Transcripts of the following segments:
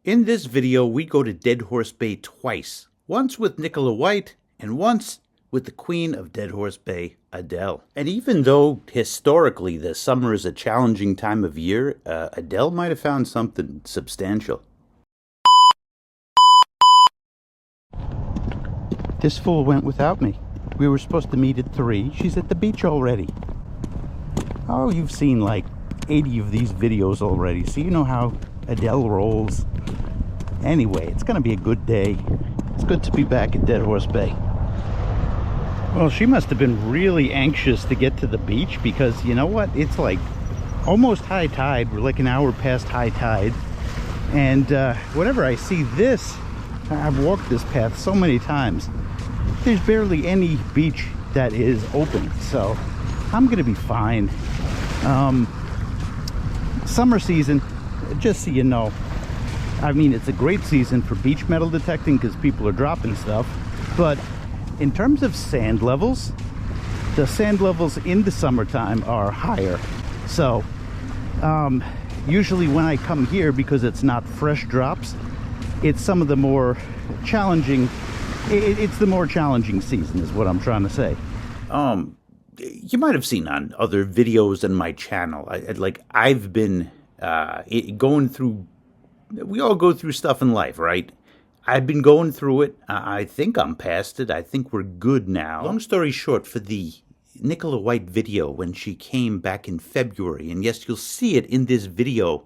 In this video, we go to Dead Horse Bay twice. Once with Nicola White, and once with the queen of Dead Horse Bay, Adele. And even though, historically, the summer is a challenging time of year, Adele might have found something substantial. This fool went without me. We were supposed to meet at 3. She's at the beach already. Oh, you've seen like 80 of these videos already, so you know how Adele rolls. Anyway, it's gonna be a good day. It's good to be back at Dead Horse Bay. Well, she must have been really anxious to get to the beach because, you know what, it's like almost high tide. We're like an hour past high tide, and whenever I see this, I've walked this path so many times, there's barely any beach that is open, so I'm gonna be fine. Summer season, just so you know, I mean, it's a great season for beach metal detecting because people are dropping stuff, but in terms of sand levels, the sand levels in the summertime are higher. So usually when I come here, because it's not fresh drops, it's some of the more challenging, it's the more challenging season is what I'm trying to say. You might have seen on other videos on my channel, I've been going through, we all go through stuff in life, right? I've been going through it. I think I'm past it. I think we're good now. Long story short, for the Nicola White video when she came back in February, and yes, you'll see it in this video,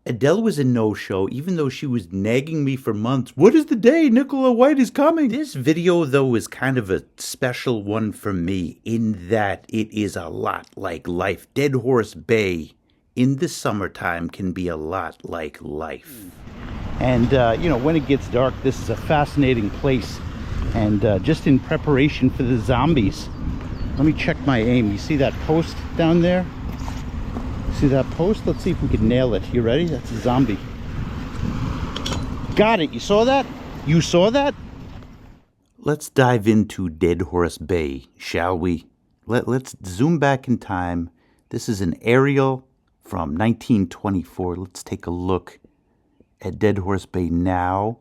Adele was a no-show, even though she was nagging me for months. What is the day Nicola White is coming? This video, though, is kind of a special one for me in that it is a lot like life. Dead Horse Bay in the summertime can be a lot like life. And, you know, when it gets dark, this is a fascinating place. And just in preparation for the zombies, let me check my aim. You see that post down there? See that post? Let's see if we can nail it. You ready? That's a zombie. Got it. You saw that? You saw that? Let's dive into Dead Horse Bay, shall we? Let's zoom back in time. This is an aerial from 1924. Let's take a look at Dead Horse Bay now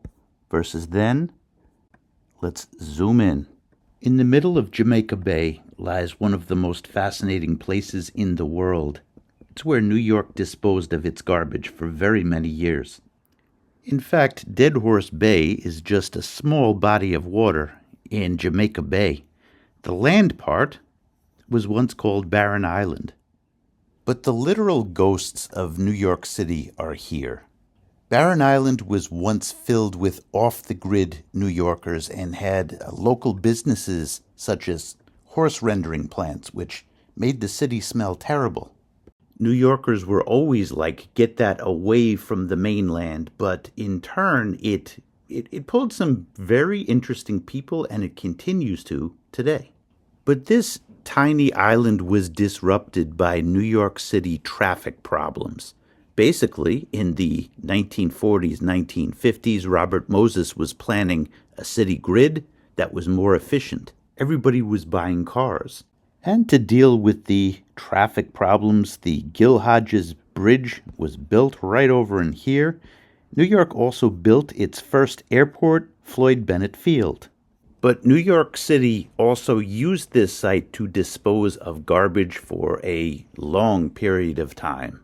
versus then. Let's zoom in. In the middle of Jamaica Bay lies one of the most fascinating places in the world. It's where New York disposed of its garbage for very many years. In fact, Dead Horse Bay is just a small body of water in Jamaica Bay. The land part was once called Barren Island. But the literal ghosts of New York City are here. Barren Island was once filled with off-the-grid New Yorkers and had local businesses such as horse rendering plants, which made the city smell terrible. New Yorkers were always like, get that away from the mainland, but in turn, it pulled some very interesting people, and it continues to today. But this tiny island was disrupted by New York City traffic problems. Basically, in the 1940s, 1950s, Robert Moses was planning a city grid that was more efficient. Everybody was buying cars. And to deal with the traffic problems, the Gil Hodges Bridge was built right over in here. New York also built its first airport, Floyd Bennett Field. But New York City also used this site to dispose of garbage for a long period of time.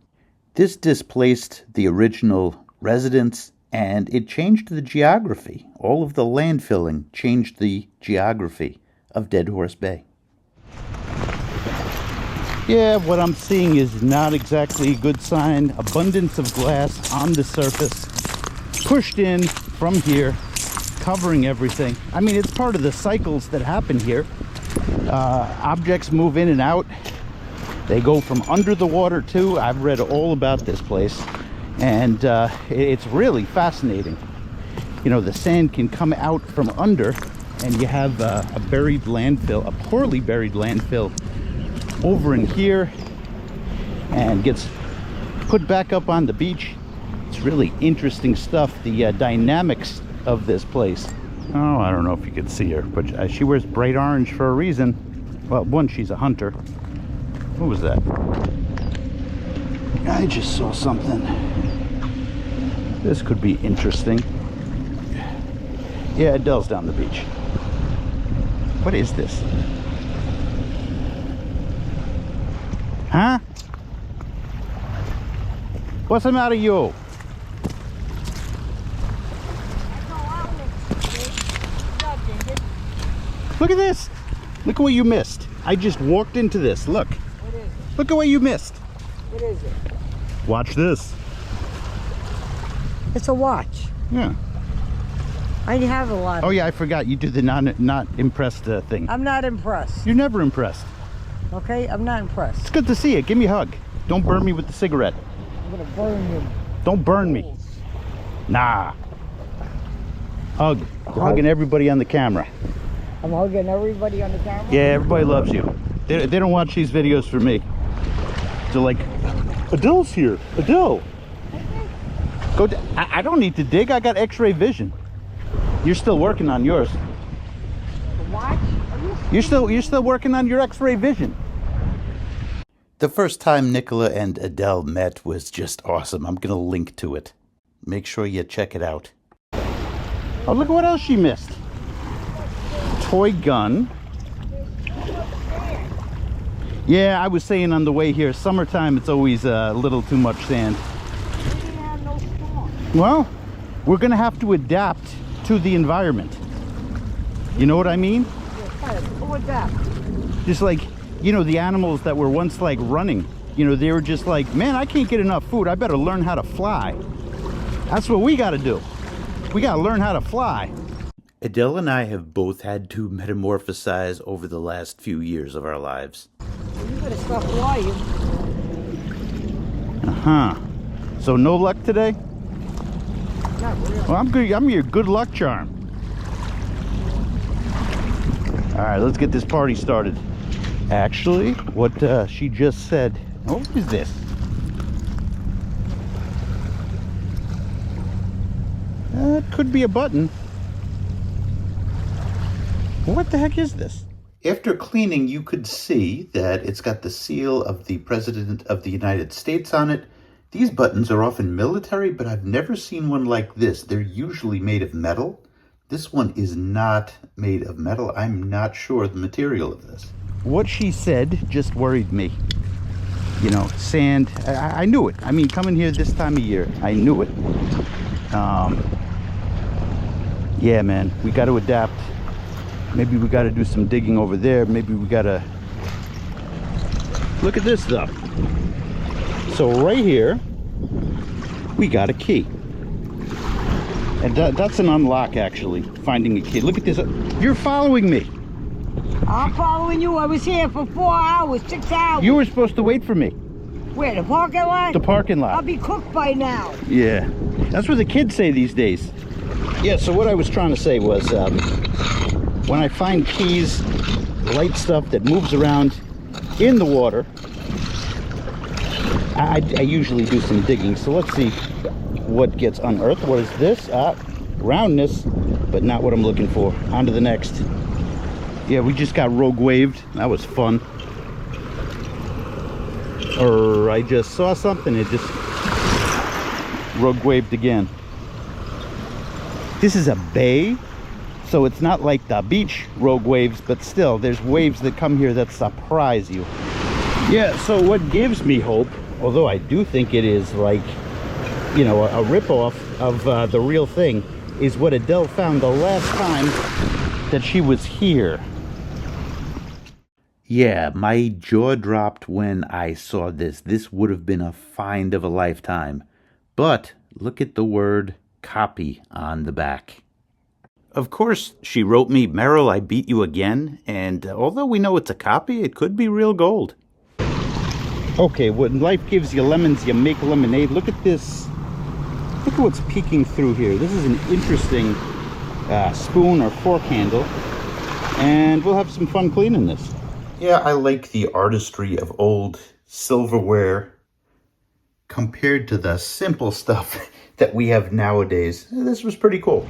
This displaced the original residents, and it changed the geography. All of the landfilling changed the geography of Dead Horse Bay. Yeah, what I'm seeing is not exactly a good sign. Abundance of glass on the surface, pushed in from here, covering everything. I mean, it's part of the cycles that happen here. Objects move in and out. They go from under the water too. I've read all about this place, and it's really fascinating. You know, the sand can come out from under, and you have a buried landfill, a poorly buried landfill over in here, and gets put back up on the beach. It's really interesting stuff, the dynamics of this place. Oh, I don't know if you can see her, but she wears bright orange for a reason. Well, one, she's a hunter. What was that? I just saw something. This could be interesting. Yeah, Adele's down the beach. What is this? Huh? What's the matter, you? Look at this. Look at what you missed. I just walked into this. Look. What is it? Look at what you missed. What is it? Watch this. It's a watch. Yeah. I have a lot. Oh yeah, I forgot. You did the not impressed thing. I'm not impressed. You're never impressed. Okay? I'm not impressed. It's good to see you. Give me a hug. Don't burn me with the cigarette. I'm gonna burn you. Don't burn me. Nah. Hug. You're hugging everybody on the camera. I'm hugging everybody on the camera? Yeah, everybody loves you. They don't watch these videos for me. They're like, Adele's here. Adele. Go. I don't need to dig. I got X-ray vision. You're still working on yours. The watch? You're still working on your X-ray vision. The first time Nicola and Adele met was just awesome. I'm gonna link to it. Make sure you check it out. Oh, look at what else she missed. Toy gun. Yeah, I was saying on the way here, summertime it's always a little too much sand. Well, we're gonna have to adapt to the environment. You know what I mean? What's that? Just like, you know, the animals that were once like running, you know, they were just like, man, I can't get enough food. I better learn how to fly. That's what we got to do. We got to learn how to fly. Adele and I have both had to metamorphosize over the last few years of our lives. You better stop lying. Uh-huh. So no luck today? Not really. Well, I'm good. I'm your good luck charm. All right, let's get this party started. Actually, what she just said. What is this? It could be a button. What the heck is this? After cleaning, you could see that it's got the seal of the President of the United States on it. These buttons are often military, but I've never seen one like this. They're usually made of metal. This one is not made of metal. I'm not sure the material of this. What she said just worried me. You know, sand, I knew it. I mean, coming here this time of year, I knew it. Yeah, man, we got to adapt. Maybe we got to do some digging over there. Maybe we got to... Look at this, though. So right here, we got a key. And that's an unlock, actually, finding a key. Look at this. You're following me. I'm following you. I was here for 4 hours, 6 hours. You were supposed to wait for me. Where, the parking lot? The parking lot. I'll be cooked by now. Yeah. That's what the kids say these days. Yeah, so what I was trying to say was, when I find keys, light stuff that moves around in the water, I usually do some digging. So let's see what gets unearthed. What is this? Roundness, but not what I'm looking for. On to the next. Yeah, we just got rogue waved. That was fun. Or I just saw something, it just rogue waved again. This is a bay, so it's not like the beach rogue waves, but still, there's waves that come here that surprise you. Yeah, so what gives me hope, although I do think it is like, you know, a ripoff of the real thing, is what Adele found the last time that she was here. Yeah, my jaw dropped when I saw this. This would have been a find of a lifetime. But look at the word copy on the back. Of course, she wrote me, Merrill, I beat you again. And although we know it's a copy, it could be real gold. Okay, when life gives you lemons, you make lemonade. Look at this. Look at what's peeking through here. This is an interesting spoon or fork handle. And we'll have some fun cleaning this. Yeah, I like the artistry of old silverware compared to the simple stuff that we have nowadays. This was pretty cool.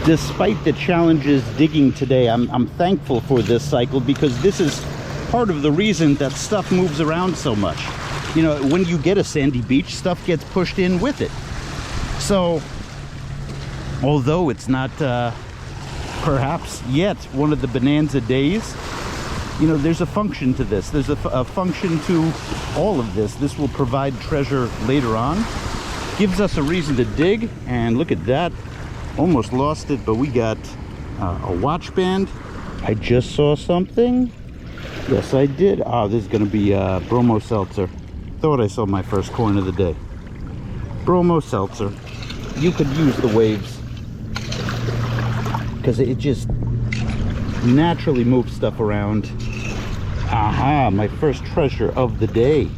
Despite the challenges digging today, I'm thankful for this cycle because this is part of the reason that stuff moves around so much. You know, when you get a sandy beach, stuff gets pushed in with it. So Although it's not perhaps yet one of the bonanza days, you know, there's a function to this. There's a function to all of this. This will provide treasure later on. Gives us a reason to dig, and look at that. Almost lost it, but we got a watch band. I just saw something. Yes, I did. Oh, this is going to be Bromo Seltzer. Thought I saw my first coin of the day. Bromo Seltzer. You could use the waves, because it just naturally moves stuff around. Aha, my first treasure of the day.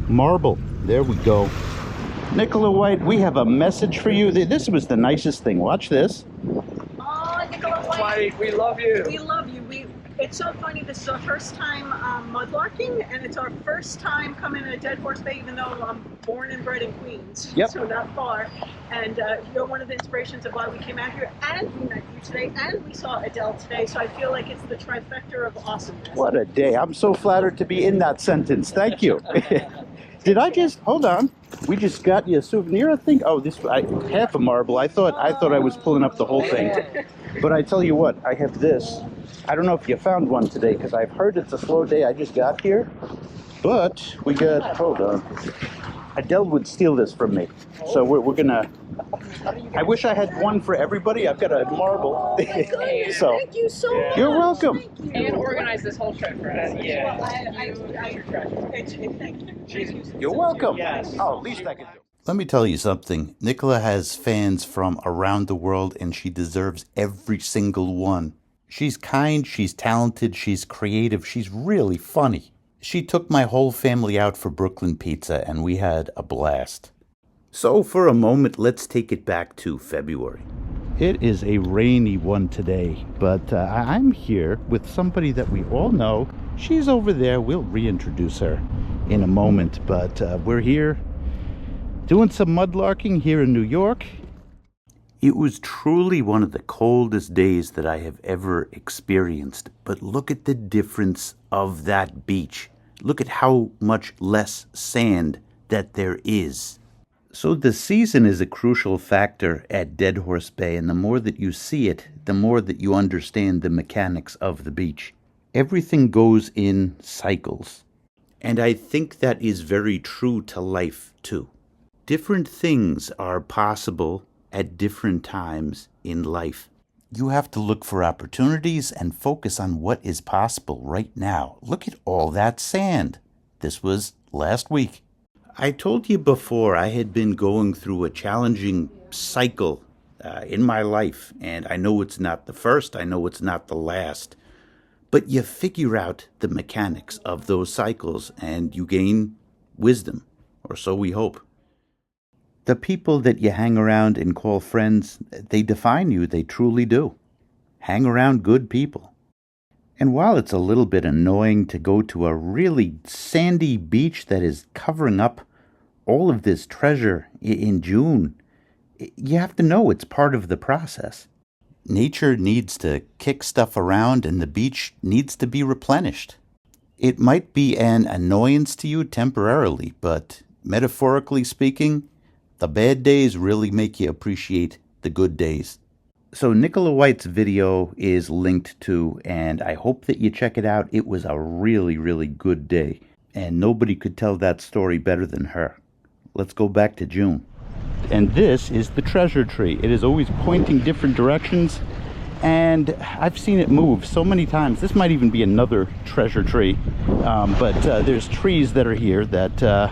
Marble. There we go. Nicola White, we have a message for you. This was the nicest thing. Watch this. Oh, Nicola White, we love you. We love you. It's so funny. This is our first time mudlarking, and it's our first time coming to Dead Horse Bay, even though I'm born and bred in Queens, yep. So not far. And you're one of the inspirations of why we came out here, and we met you today, and we saw Adele today. So I feel like it's the trifecta of awesomeness. What a day. I'm so flattered to be in that sentence. Thank you. Did I just, hold on. We just got you a souvenir, I think. Oh, half a marble. I thought I was pulling up the whole thing. But I tell you what, I have this. I don't know if you found one today, because I've heard it's a slow day. I just got here. But we got, hold on. Adele would steal this from me. So we're gonna, I wish I had one for everybody. I've got a marble. Oh my goodness, So, thank you so much. You're welcome. Thank you. And organize this whole trip for us. Yeah. Thank you. You're welcome. Yes. Oh, at least I can do. Let me tell you something. Nicola has fans from around the world, and she deserves every single one. She's kind, she's talented, she's creative, she's really funny. She took my whole family out for Brooklyn Pizza, and we had a blast. So for a moment, let's take it back to February. It is a rainy one today, but I'm here with somebody that we all know. She's over there. We'll reintroduce her in a moment, but we're here doing some mudlarking here in New York. It was truly one of the coldest days that I have ever experienced, but look at the difference of that beach. Look at how much less sand that there is. So the season is a crucial factor at Dead Horse Bay, and the more that you see it, the more that you understand the mechanics of the beach. Everything goes in cycles. And I think that is very true to life, too. Different things are possible at different times in life. You have to look for opportunities and focus on what is possible right now. Look at all that sand. This was last week. I told you before I had been going through a challenging cycle in my life, and I know it's not the first, I know it's not the last, but you figure out the mechanics of those cycles and you gain wisdom, or so we hope. The people that you hang around and call friends, they define you, they truly do. Hang around good people. And while it's a little bit annoying to go to a really sandy beach that is covering up all of this treasure in June, you have to know it's part of the process. Nature needs to kick stuff around and the beach needs to be replenished. It might be an annoyance to you temporarily, but metaphorically speaking, the bad days really make you appreciate the good days. So Nicola White's video is linked to, and I hope that you check it out. It was a really, really good day, and nobody could tell that story better than her. Let's go back to June. And this is the treasure tree. It is always pointing different directions, and I've seen it move so many times. This might even be another treasure tree, but there's trees that are here that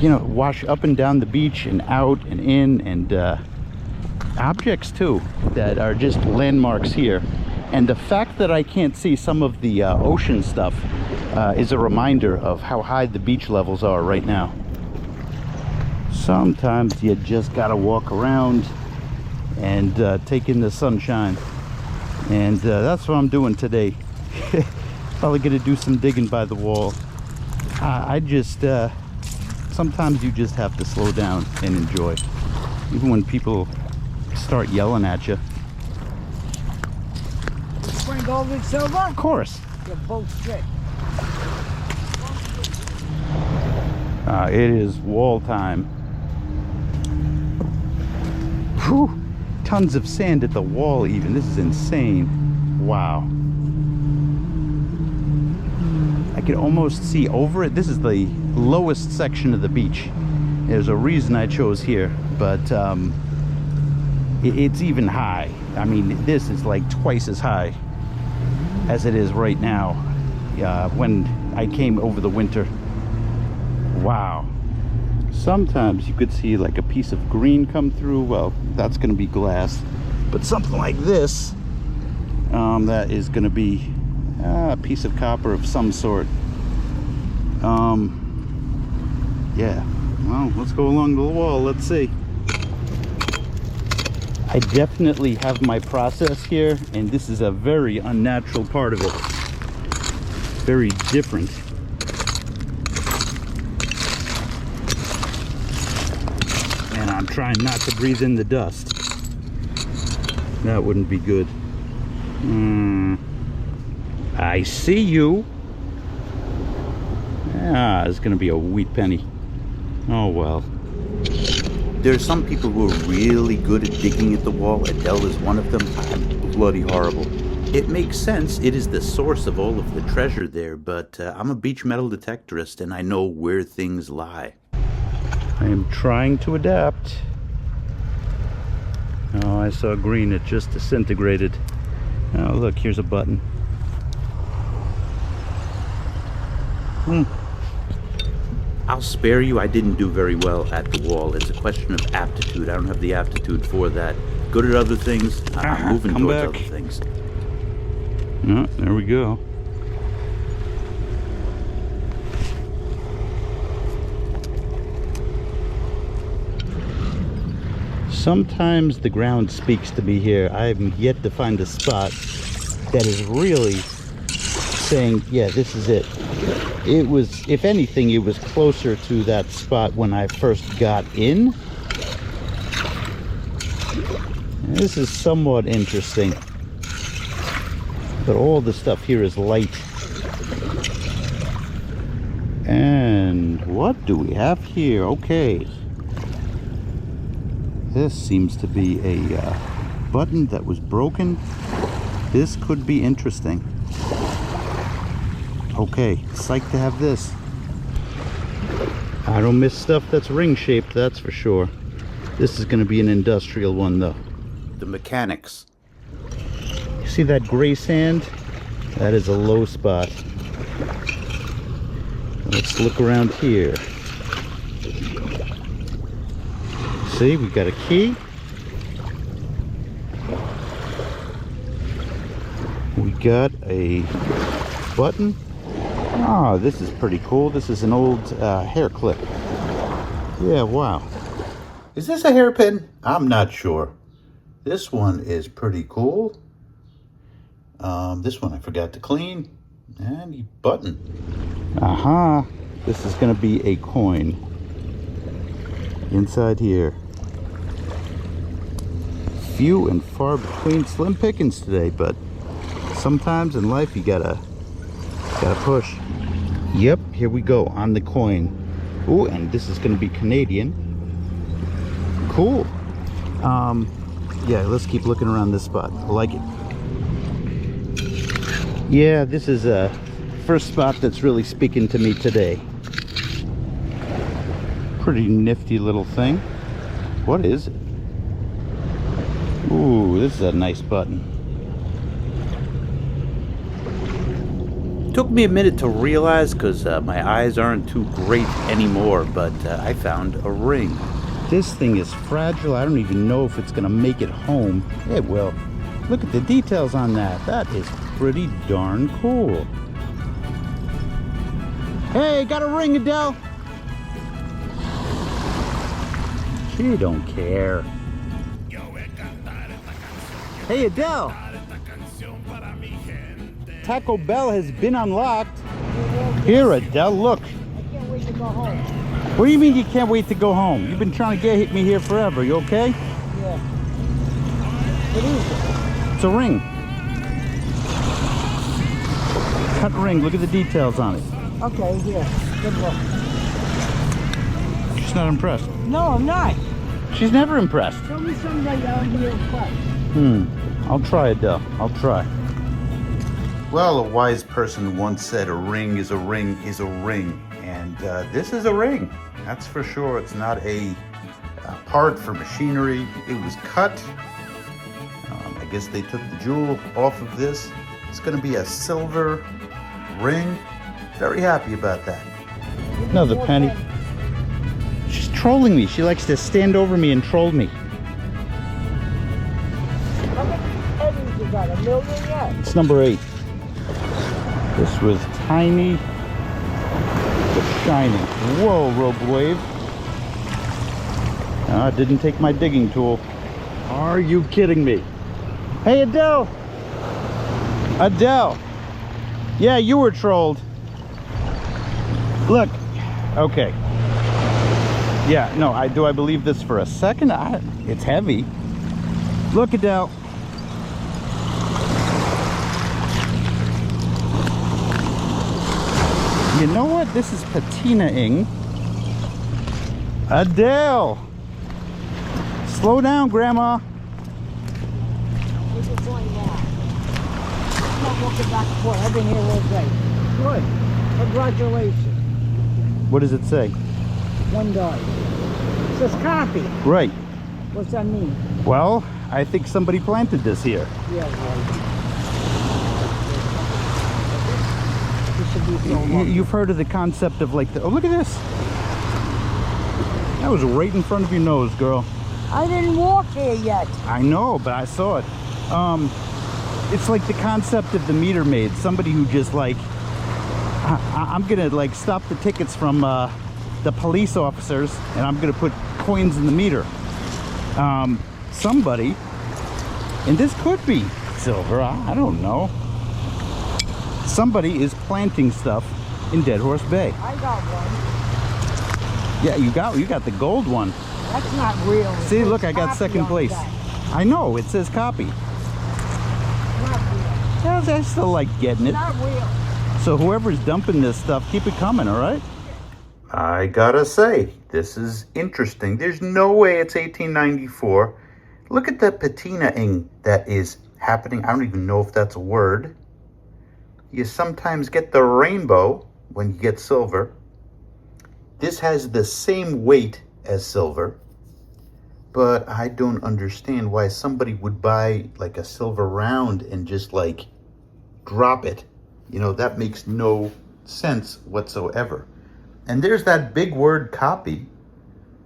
wash up and down the beach and out and in, and objects too that are just landmarks here. And the fact that I can't see some of the ocean stuff is a reminder of how high the beach levels are right now. Sometimes you just gotta walk around and take in the sunshine, and that's what I'm doing today. Probably gonna do some digging by the wall. Sometimes you just have to slow down and enjoy, even when people start yelling at you. Spring gold and silver? Of course. They're both straight. It is wall time. Whew. tons of sand at the wall even. This is insane. Wow. I can almost see over it. This is the lowest section of the beach. There's a reason I chose here, but it's even high. I mean, this is like twice as high as it is right now when I came over the winter. Wow. Sometimes you could see like a piece of green come through. Well, that's going to be glass, but something like this, that is going to be a piece of copper of some sort. Yeah, well, let's go along the wall. Let's see. I definitely have my process here, and this is a very unnatural part of it. Very different. And I'm trying not to breathe in the dust. That wouldn't be good. I see you. Ah, it's gonna be a wheat penny. Oh well. There's some people who are really good at digging at the wall. Adele is one of them. I'm bloody horrible. It makes sense. It is the source of all of the treasure there, but I'm a beach metal detectorist and I know where things lie. I am trying to adapt. Oh, I saw green. It just disintegrated. Oh, look, here's a button. I'll spare you. I didn't do very well at the wall. It's a question of aptitude. I don't have the aptitude for that. Good at other things. I'm moving towards other things. Oh, there we go. Sometimes the ground speaks to me here. I've yet to find a spot that is really saying, yeah, this is it. It was, if anything, it was closer to that spot when I first got in. This is somewhat interesting. But all the stuff here is light. And what do we have here? Okay. This seems to be a button that was broken. This could be interesting. Okay, psyched to have this. I don't miss stuff that's ring-shaped, that's for sure. This is going to be an industrial one, though. The mechanics. You see that gray sand? That is a low spot. Let's look around here. See, we got a key. We got a button. Oh, this is pretty cool. This is an old hair clip. Yeah, wow. Is this a hairpin? I'm not sure. This one is pretty cool. This one I forgot to clean. And the button. Aha. This is going to be a coin. Inside here. Few and far between, slim pickings today, but sometimes in life you gotta push. Yep, here we go on the coin. Oh, and this is gonna be Canadian. Cool. Yeah, let's keep looking around this spot. I like it. Yeah, this is a first spot that's really speaking to me today. Pretty nifty little thing. What is it? Ooh, this is a nice button. Took me a minute to realize because my eyes aren't too great anymore, but I found a ring. This thing is fragile. I don't even know if it's going to make it home. It will. Look at the details on that. That is pretty darn cool. Hey, got a ring, Adele? She don't care. Hey, Adele. Taco Bell has been unlocked. Here, Adele, look. I can't wait to go home. What do you mean you can't wait to go home? You've been trying to get me here forever. You okay? Yeah. What is it? It's a ring. Cut ring. Look at the details on it. Okay, yeah. Good luck. She's not impressed. No, I'm not. She's never impressed. Tell me someday I'll be impressed. I'll try, Adele. I'll try. Well, a wise person once said a ring is a ring is a ring. And this is a ring. That's for sure. It's not a part for machinery. It was cut. I guess they took the jewel off of this. It's going to be a silver ring. Very happy about that. Another penny. She's trolling me. She likes to stand over me and troll me. How many pennies you got? 1 million yet? It's number 8. This was tiny but shiny. Whoa, rogue wave. I didn't take my digging tool. Are you kidding me? Hey, Adele. Adele. Yeah, you were trolled. Look. Okay. Yeah, no, I believe this for a second? It's heavy. Look, Adele. You know what? This is patinaing. Adele! Slow down, Grandma. Where's it going now? I'm not walking back and forth. I've been here all day. Good. Congratulations. What does it say? $1. It says copy. Right. What's that mean? Well, I think somebody planted this here. Yeah, right. This should be so long. You've heard of the concept of like the... Oh, look at this. That was right in front of your nose, girl. I didn't walk here yet. I know, but I saw it. It's like the concept of the meter maid. Somebody who just like... I'm gonna like stop the tickets from the police officers and I'm gonna put coins in the meter. Somebody, and this could be silver, I don't know. Somebody is planting stuff in Dead Horse Bay. I got one. Yeah, you got the gold one. That's not real. It See, says look, I got copy second on place. that. I know, it says copy. Not real. Yeah, I still like getting it. Not real. So whoever's dumping this stuff, keep it coming, all right? I gotta say, this is interesting. There's no way it's 1894. Look at the patinaing that is happening. I don't even know if that's a word. You sometimes get the rainbow when you get silver. This has the same weight as silver, but I don't understand why somebody would buy like a silver round and just like drop it. You know, that makes no sense whatsoever. And there's that big word copy.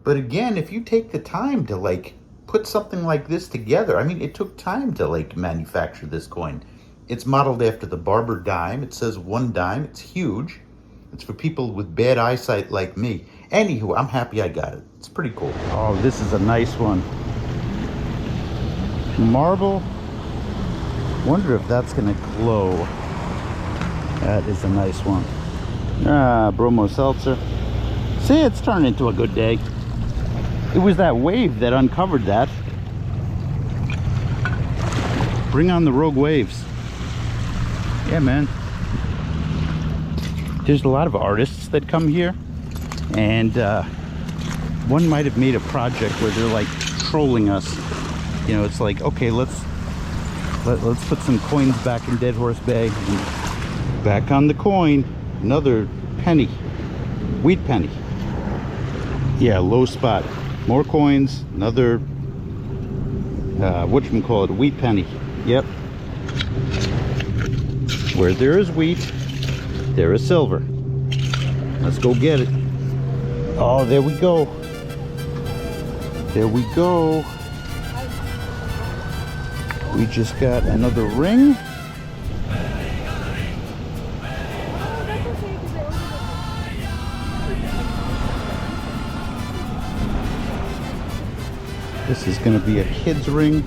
But again, if you take the time to like put something like this together, I mean, it took time to like manufacture this coin. It's modeled after the barber dime. It says 1 dime. It's huge. It's for people with bad eyesight like me. Anywho, I'm happy I got it. It's pretty cool. Oh, this is a nice one. Marble. Wonder if that's gonna glow. That is a nice one. Bromo seltzer. See, it's turned into a good day. It was that wave that uncovered that. Bring on the rogue waves. Yeah, man. There's a lot of artists that come here, and one might have made a project where they're like trolling us. You know, it's like, okay, let's put some coins back in Dead Horse Bay. And back on the coin, another penny, wheat penny. Yeah, low spot. More coins, another whatchamacallit, wheat penny. Yep. Where there is wheat, there is silver. Let's go get it. Oh, there we go. There we go. We just got another ring. This is going to be a kid's ring.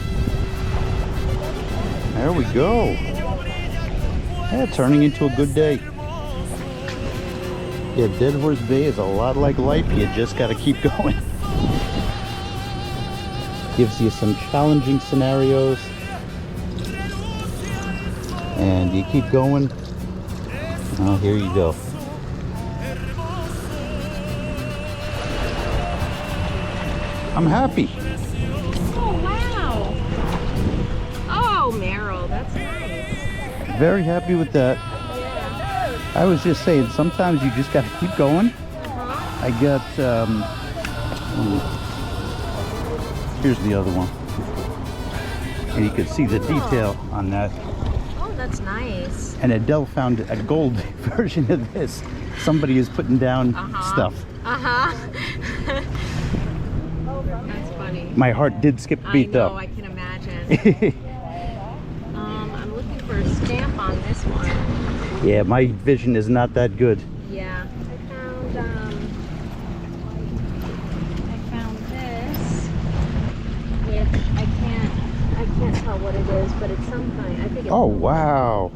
There we go. Yeah, turning into a good day. Yeah, Dead Horse Bay is a lot like life. You just got to keep going. Gives you some challenging scenarios. And you keep going. Oh, here you go. I'm happy. Oh, wow. Oh, Meryl, that's nice. Very happy with that. I was just saying, sometimes you just got to keep going. I got, here's the other one. And you can see the detail on that. Oh, that's nice. And Adele found a gold version of this. Somebody is putting down stuff. That's funny. My heart did skip a beat though. I can imagine. I'm looking for a stamp on this one. Yeah, my vision is not that good. Yeah, I found this, which I can't tell what it is, but it's some kind. I think it's Oh, wow.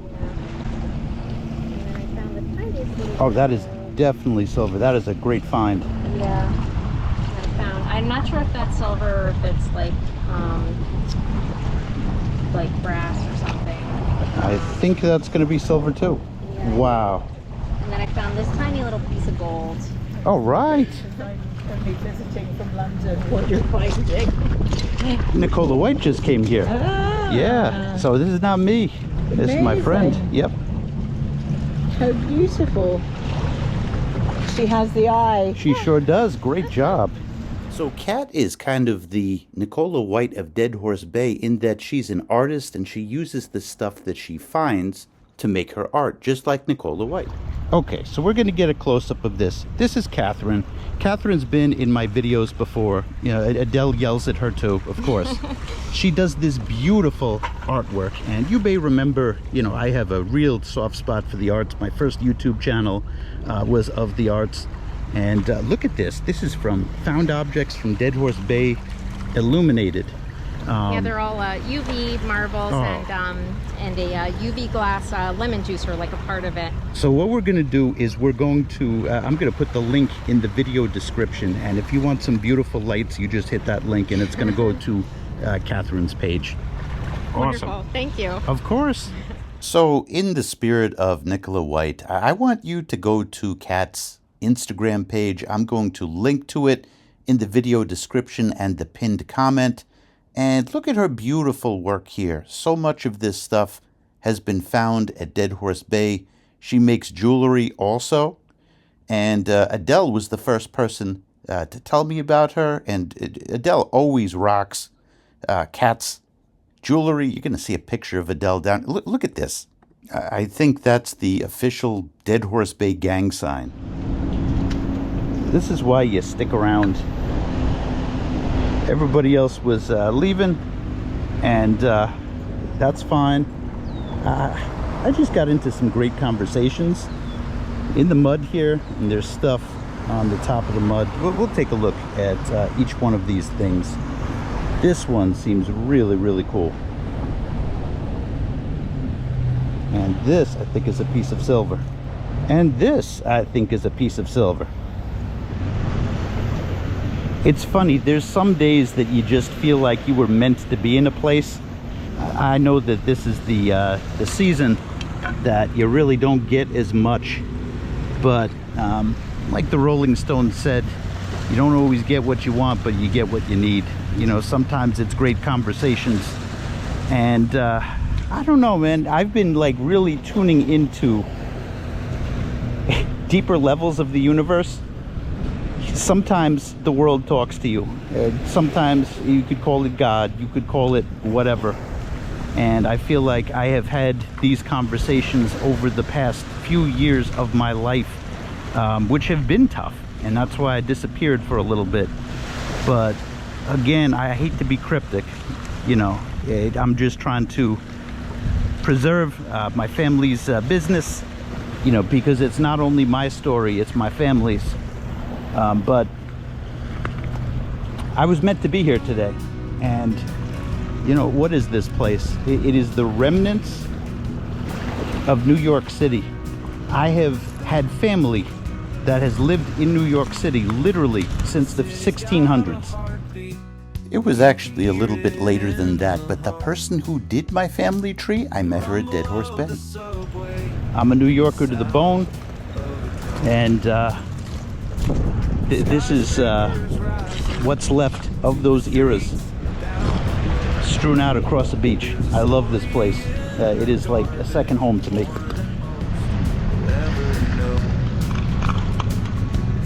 And then I found the tiniest little. Oh, that is definitely silver. That is a great find. Yeah. I'm not sure if that's silver or if it's like brass or something. I think that's going to be silver too. Yeah. Wow. And then I found this tiny little piece of gold. All right. Only visiting from London, what you're finding. Nicola White just came here. Yeah. So this is not me. This is my friend. Yep. How beautiful. She has the eye. She sure does. Great job. So Kat is kind of the Nicola White of Dead Horse Bay in that she's an artist and she uses the stuff that she finds to make her art, just like Nicola White. Okay, so we're going to get a close-up of this. This is Catherine. Catherine's been in my videos before. You know, Adele yells at her too, of course. She does this beautiful artwork, and you may remember, you know, I have a real soft spot for the arts. My first YouTube channel was of the arts. And look at this. This is from Found Objects from Dead Horse Bay, illuminated. Yeah, they're all UV marbles and a UV glass lemon juicer, like a part of it. So what we're going to do is we're going to, I'm going to put the link in the video description. And if you want some beautiful lights, you just hit that link and it's going to go to Catherine's page. Wonderful. Awesome. Thank you. Of course. So in the spirit of Nicola White, I want you to go to Kat's Instagram page. I'm going to link to it in the video description and the pinned comment. And look at her beautiful work here. So much of this stuff has been found at Dead Horse Bay. She makes jewelry also. And Adele was the first person to tell me about her. And Adele always rocks Kat's jewelry. You're going to see a picture of Adele down. Look at this. I think that's the official Dead Horse Bay gang sign. This is why you stick around. Everybody else was leaving, and that's fine. I just got into some great conversations in the mud here, and there's stuff on the top of the mud. We'll take a look at each one of these things. This one seems really, really cool. And this, I think, is a piece of silver. And this, I think, is a piece of silver. It's funny, there's some days that you just feel like you were meant to be in a place. I know that this is the season that you really don't get as much, but like the Rolling Stones said, you don't always get what you want, but you get what you need. You know, sometimes it's great conversations, and I don't know, man, I've been like really tuning into deeper levels of the universe. Sometimes the world talks to you. Sometimes you could call it God, you could call it whatever. And I feel like I have had these conversations over the past few years of my life, which have been tough. And that's why I disappeared for a little bit. But again, I hate to be cryptic, you know. I'm just trying to preserve my family's business, you know, because it's not only my story, it's my family's. But I was meant to be here today, and you know, what is this place? It is the remnants of New York City. I have had family that has lived in New York City literally since the 1600s. It was actually a little bit later than that, but the person who did my family tree, I met her at Dead Horse Bay. I'm a New Yorker to the bone, and this is what's left of those eras strewn out across the beach. I love this place. It is like a second home to me.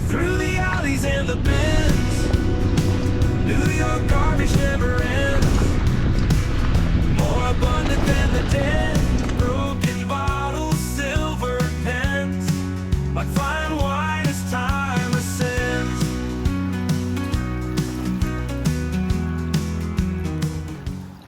Through the alleys and the bins, New York garbage never ends. More abundant than the dead. Broken bottles, silver pens, like fine wine as time